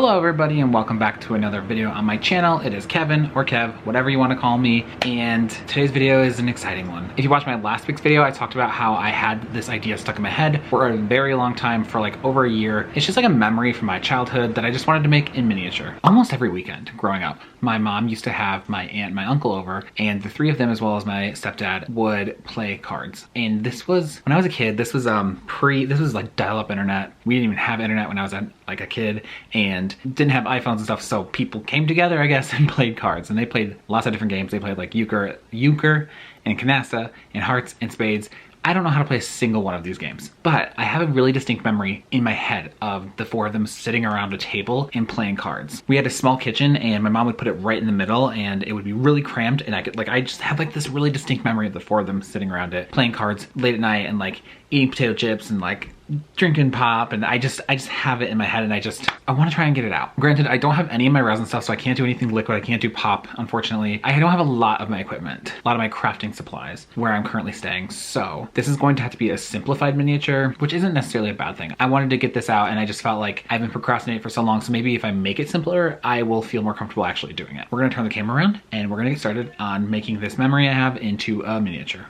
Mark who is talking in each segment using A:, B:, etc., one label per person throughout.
A: Hello everybody and welcome back to another video on my channel. It is Kevin or Kev, whatever you want to call me, and today's video is an exciting one. If you watched my last week's video, I talked about how I had this idea stuck in my head for a very long time, for like over a year. It's just like a memory from my childhood that I just wanted to make in miniature. Almost every weekend growing up, my mom used to have my aunt and my uncle over, and the three of them as well as my stepdad would play cards. And this was, when I was a kid, this was like dial-up internet. We didn't even have internet when I was like a kid, and didn't have iPhones and stuff, so people came together, I guess, and played cards. And they played lots of different games. They played like euchre and canasta and hearts and spades. I don't know how to play a single one of these games, but I have a really distinct memory in my head of the four of them sitting around a table and playing cards. We had a small kitchen and my mom would put it right in the middle and it would be really cramped, and I just have like this really distinct memory of the four of them sitting around it, playing cards late at night and like eating potato chips and like drinking pop, and I just have it in my head, and I want to try and get it out. Granted, I don't have any of my resin stuff, so I can't do anything liquid. I can't do pop, unfortunately. I don't have a lot of my equipment, a lot of my crafting supplies where I'm currently staying, so this is going to have to be a simplified miniature, which isn't necessarily a bad thing. I wanted to get this out, and I just felt like I've been procrastinating for so long, so maybe if I make it simpler, I will feel more comfortable actually doing it. We're gonna turn the camera around, and we're gonna get started on making this memory I have into a miniature.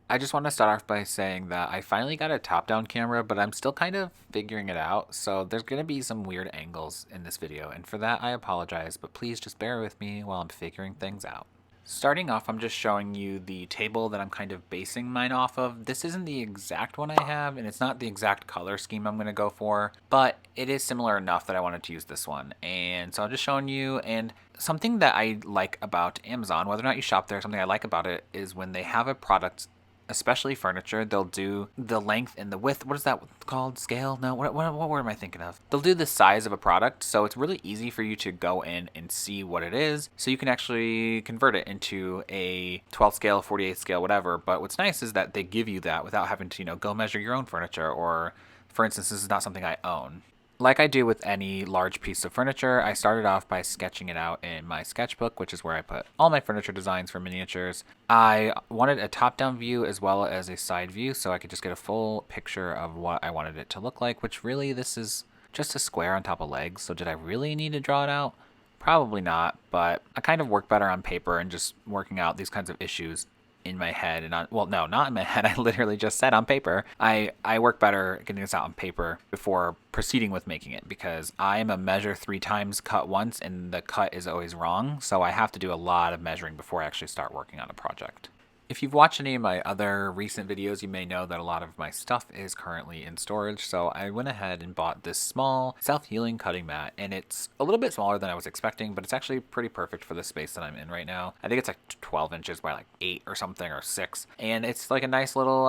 B: I just want to start off by saying that I finally got a top-down camera, but I'm still kind of figuring it out, so there's going to be some weird angles in this video, and for that I apologize, but please just bear with me while I'm figuring things out. Starting off, I'm just showing you the table that I'm kind of basing mine off of. This isn't the exact one I have, and it's not the exact color scheme I'm going to go for, but it is similar enough that I wanted to use this one. And so I'm just showing you, and something that I like about Amazon, whether or not you shop there, something I like about it is when they have a product, especially furniture, they'll do the length and the width. What is that called? Scale? No, what word am I thinking of? They'll do the size of a product, so it's really easy for you to go in and see what it is, so you can actually convert it into a 12 scale, 48 scale, whatever. But what's nice is that they give you that without having to, go measure your own furniture, or, for instance, this is not something I own. Like I do with any large piece of furniture, I started off by sketching it out in my sketchbook, which is where I put all my furniture designs for miniatures. I wanted a top-down view as well as a side view, so I could just get a full picture of what I wanted it to look like, which really this is just a square on top of legs, so did I really need to draw it out? Probably not, but I kind of work better on paper and just working out these kinds of issues in my head, and not in my head, I literally just said on paper. I work better getting this out on paper before proceeding with making it, because I am a measure 3 times, cut once, and the cut is always wrong, so I have to do a lot of measuring before I actually start working on a project. If you've watched any of my other recent videos, you may know that a lot of my stuff is currently in storage, so I went ahead and bought this small self-healing cutting mat, and it's a little bit smaller than I was expecting, but it's actually pretty perfect for the space that I'm in right now. I think it's like 12 inches by like 8 or something, or 6, and it's like a nice little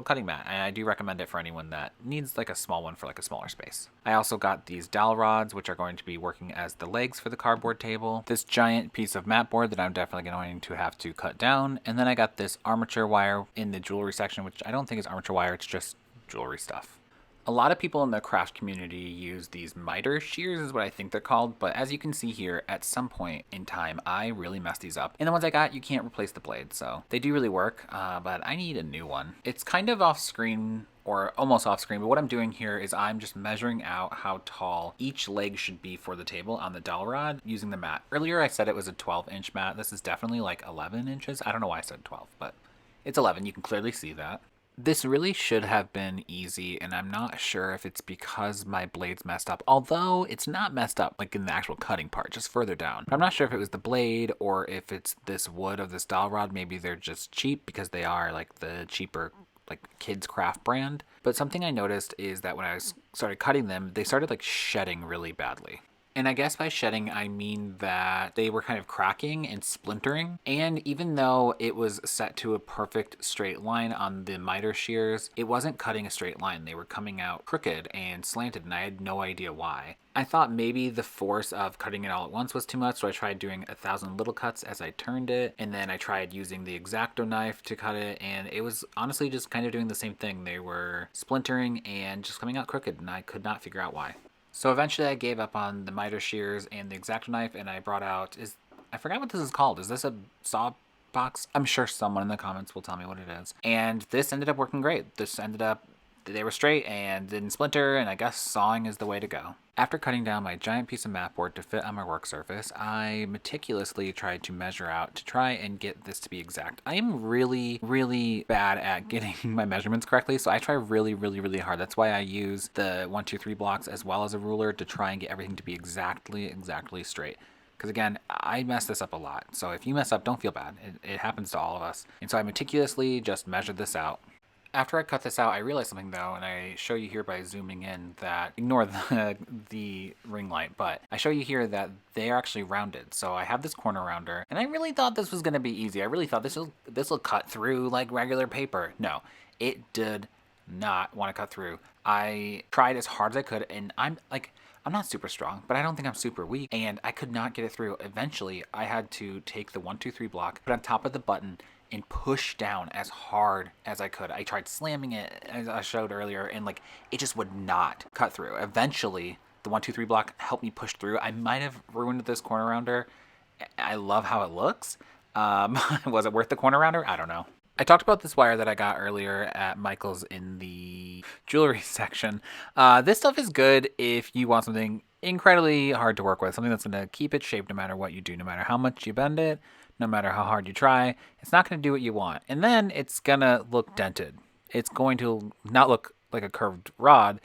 B: cutting mat, and I do recommend it for anyone that needs like a small one for like a smaller space. I also got these dowel rods, which are going to be working as the legs for the cardboard table, this giant piece of mat board that I'm definitely going to have to cut down, and then I got this armature wire in the jewelry section, which I don't think is armature wire, it's just jewelry stuff. A lot of people in the craft community use these miter shears, is what I think they're called, but as you can see here, at some point in time, I really messed these up. And the ones I got, you can't replace the blade, so they do really work, but I need a new one. It's kind of off screen, or almost off screen, but what I'm doing here is I'm just measuring out how tall each leg should be for the table on the dowel rod using the mat. Earlier I said it was a 12-inch mat. This is definitely like 11 inches. I don't know why I said 12, but it's 11. You can clearly see that. This really should have been easy, and I'm not sure if it's because my blade's messed up, although it's not messed up like in the actual cutting part, just further down. But I'm not sure if it was the blade or if it's this wood of this dowel rod. Maybe they're just cheap because they are like the cheaper like kids craft brand. But something I noticed is that when I started cutting them, they started like shedding really badly. And I guess by shedding, I mean that they were kind of cracking and splintering. And even though it was set to a perfect straight line on the miter shears, it wasn't cutting a straight line. They were coming out crooked and slanted, and I had no idea why. I thought maybe the force of cutting it all at once was too much, so I tried doing 1,000 little cuts as I turned it, and then I tried using the X-Acto knife to cut it, and it was honestly just kind of doing the same thing. They were splintering and just coming out crooked, and I could not figure out why. So eventually I gave up on the miter shears and the X-Acto knife, and I brought out, I forgot what this is called. Is this a saw box? I'm sure someone in the comments will tell me what it is. And this ended up working great. This ended up they were straight and didn't splinter, and I guess sawing is the way to go. After cutting down my giant piece of mat board to fit on my work surface, I meticulously tried to measure out to try and get this to be exact. I am really bad at getting my measurements correctly, so I try really hard. That's why I use the 1, 2, 3 blocks as well as a ruler to try and get everything to be exactly straight. Because again, I mess this up a lot. So if you mess up, don't feel bad. It happens to all of us. And so I meticulously just measured this out. After I cut this out, I realized something though, and I show you here by zooming in that, ignore the ring light, but I show you here that they are actually rounded. So I have this corner rounder, and I really thought this was gonna be easy. I really thought this will cut through like regular paper. No, it did not want to cut through. I tried as hard as I could, and I'm not super strong, but I don't think I'm super weak, and I could not get it through. Eventually, I had to take the 1, 2, 3 block, put on top of the button, and push down as hard as I could. I tried slamming it, as I showed earlier, and like it just would not cut through. Eventually, the 1, 2, 3 block helped me push through. I might have ruined this corner rounder. I love how it looks. Was it worth the corner rounder? I don't know. I talked about this wire that I got earlier at Michael's in the jewelry section. This stuff is good if you want something incredibly hard to work with, something that's going to keep it shaped no matter what you do, no matter how much you bend it, no matter how hard you try. It's not going to do what you want. And then it's going to look dented. It's going to not look like a curved rod.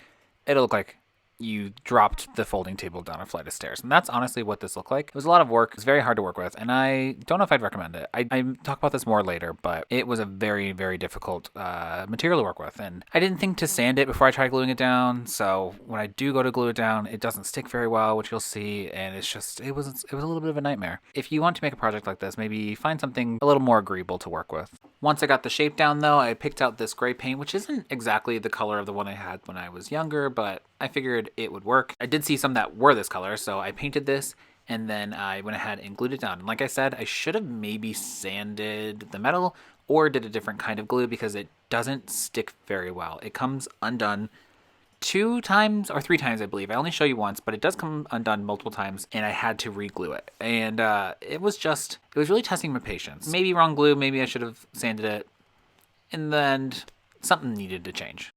B: It'll look like you dropped the folding table down a flight of stairs. And that's honestly what this looked like. It was a lot of work. It's very hard to work with. And I don't know if I'd recommend it. I talk about this more later, but it was a very difficult material to work with. And I didn't think to sand it before I tried gluing it down. So when I do go to glue it down, it doesn't stick very well, which you'll see. And it's just, it was a little bit of a nightmare. If you want to make a project like this, maybe find something a little more agreeable to work with. Once I got the shape down though, I picked out this gray paint, which isn't exactly the color of the one I had when I was younger, but I figured it would work. I did see some that were this color, so I painted this and then I went ahead and glued it down. And like I said, I should have maybe sanded the metal or did a different kind of glue because it doesn't stick very well. It comes undone 2 times or 3 times, I believe. I only show you once, but it does come undone multiple times and I had to re-glue it. And it was really testing my patience. Maybe wrong glue, maybe I should have sanded it. In the end, something needed to change.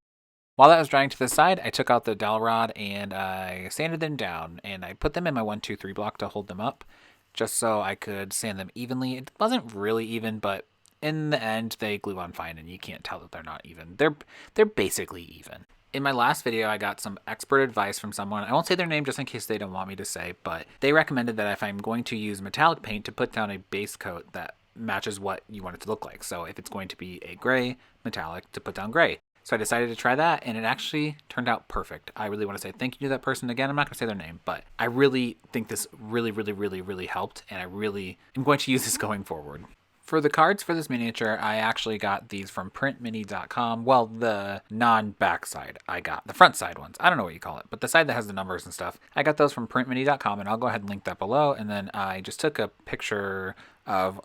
B: While that was drying to the side, I took out the dowel rod and I sanded them down and I put them in my 1, 2, 3 block to hold them up just so I could sand them evenly. It wasn't really even, but in the end, they glue on fine and you can't tell that they're not even. They're basically even. In my last video, I got some expert advice from someone. I won't say their name just in case they don't want me to say, but they recommended that if I'm going to use metallic paint to put down a base coat that matches what you want it to look like. So if it's going to be a gray metallic, to put down gray. So I decided to try that and it actually turned out perfect. I really want to say thank you to that person again. I'm not going to say their name, but I really think this really helped and I really am going to use this going forward. For the cards for this miniature, I actually got these from printmini.com. Well, the non-back side I got. The front side ones. I don't know what you call it, but the side that has the numbers and stuff. I got those from printmini.com and I'll go ahead and link that below. And then I just took a picture of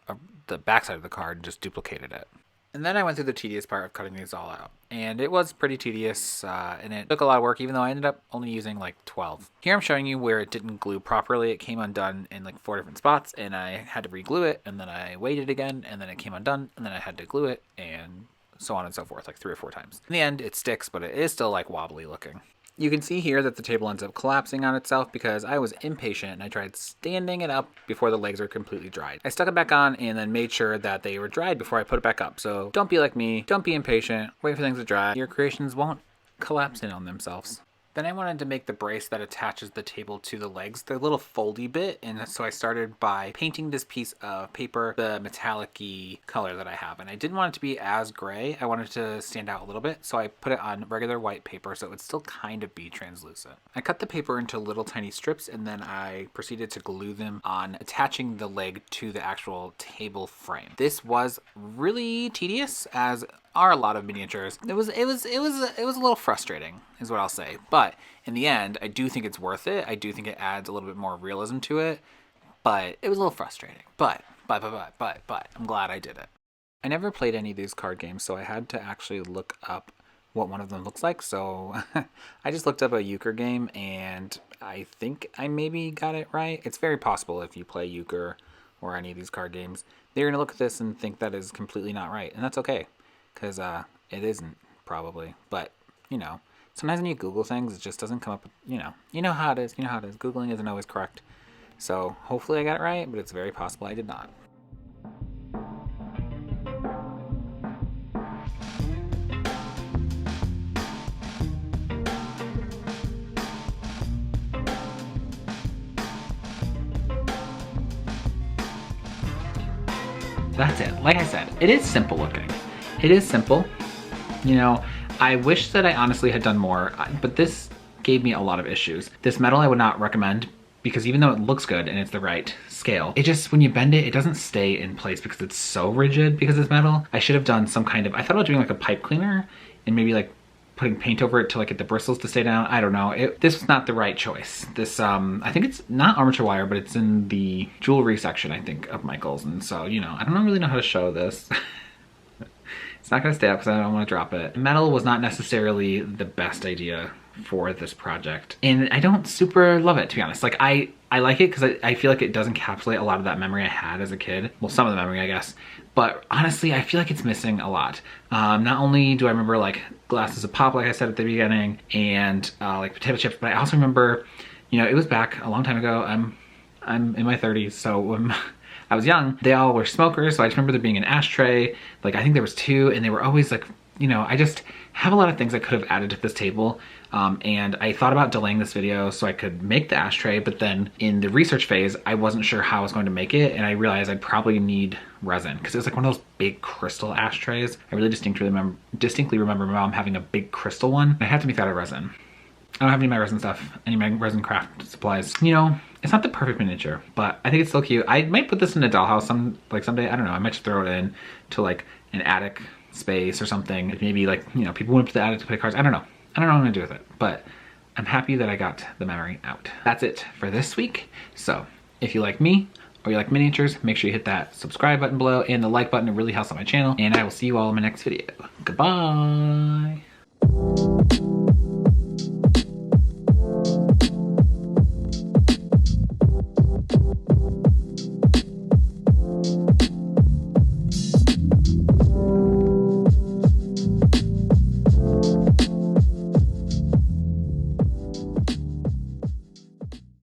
B: the back side of the card and just duplicated it. And then I went through the tedious part of cutting these all out. And it was pretty tedious, and it took a lot of work, even though I ended up only using like 12. Here I'm showing you where it didn't glue properly. It came undone in like 4 different spots, and I had to re-glue it, and then I waited again, and then it came undone, and then I had to glue it, and so on and so forth, like 3 or 4 times. In the end, it sticks, but it is still like wobbly looking. You can see here that the table ends up collapsing on itself because I was impatient and I tried standing it up before the legs are completely dried. I stuck it back on and then made sure that they were dried before I put it back up. So don't be like me, don't be impatient, wait for things to dry. Your creations won't collapse in on themselves. Then I wanted to make the brace that attaches the table to the legs, the little foldy bit, and so I started by painting this piece of paper the metallic-y color that I have. And I didn't want it to be as gray, I wanted it to stand out a little bit, so I put it on regular white paper so it would still kind of be translucent. I cut the paper into little tiny strips and then I proceeded to glue them on, attaching the leg to the actual table frame. This was really tedious, as are a lot of miniatures. It was a little frustrating, is what I'll say. But in the end, I do think it's worth it. I do think it adds a little bit more realism to it. But it was a little frustrating. But I'm glad I did it. I never played any of these card games, so I had to actually look up what one of them looks like. So I just looked up a euchre game, and I think I maybe got it right. It's very possible if you play euchre or any of these card games, they're gonna look at this and think that is completely not right, and that's okay. Because it isn't, probably. But you know, sometimes when you Google things, it just doesn't come up with, you know how it is, Googling isn't always correct. So hopefully I got it right, but it's very possible I did not.
A: That's it. Like I said, it is simple looking. It is simple. You know, I wish that I honestly had done more, but this gave me a lot of issues. This metal I would not recommend because even though it looks good and it's the right scale, it just, when you bend it, it doesn't stay in place because it's so rigid because it's metal. I should have done some kind of, I thought about doing like a pipe cleaner and maybe like putting paint over it to like get the bristles to stay down. I don't know. This was not the right choice. This, I think it's not armature wire, but it's in the jewelry section, I think, of Michael's. And so, you know, I don't really know how to show this. It's not gonna stay up because I don't want to drop it. Metal was not necessarily the best idea for this project. And I don't super love it, to be honest. Like I like it because I feel like it does encapsulate a lot of that memory I had as a kid. Well, some of the memory, I guess. But honestly, I feel like it's missing a lot. Not only do I remember like glasses of pop, like I said at the beginning, and like potato chips, but I also remember, you know, it was back a long time ago. I'm in my 30s, so when I was young, they all were smokers, so I just remember there being an ashtray. Like I think there was 2, and they were always like, you know, I just have a lot of things I could have added to this table. And I thought about delaying this video so I could make the ashtray, but then in the research phase, I wasn't sure how I was going to make it, and I realized I'd probably need resin because it's like one of those big crystal ashtrays. I really distinctly remember my mom having a big crystal one. I had to make that out of resin. I don't have any of my resin stuff, any of my resin craft supplies. You know, it's not the perfect miniature, but I think it's still cute. I might put this in a dollhouse someday. I don't know. I might just throw it in to like an attic space or something. Maybe like, you know, people went up to the attic to play cards. I don't know. I don't know what I'm gonna do with it, but I'm happy that I got the memory out. That's it for this week. So if you like me or you like miniatures, make sure you hit that subscribe button below and the like button. It really helps out my channel, and I will see you all in my next video. Goodbye.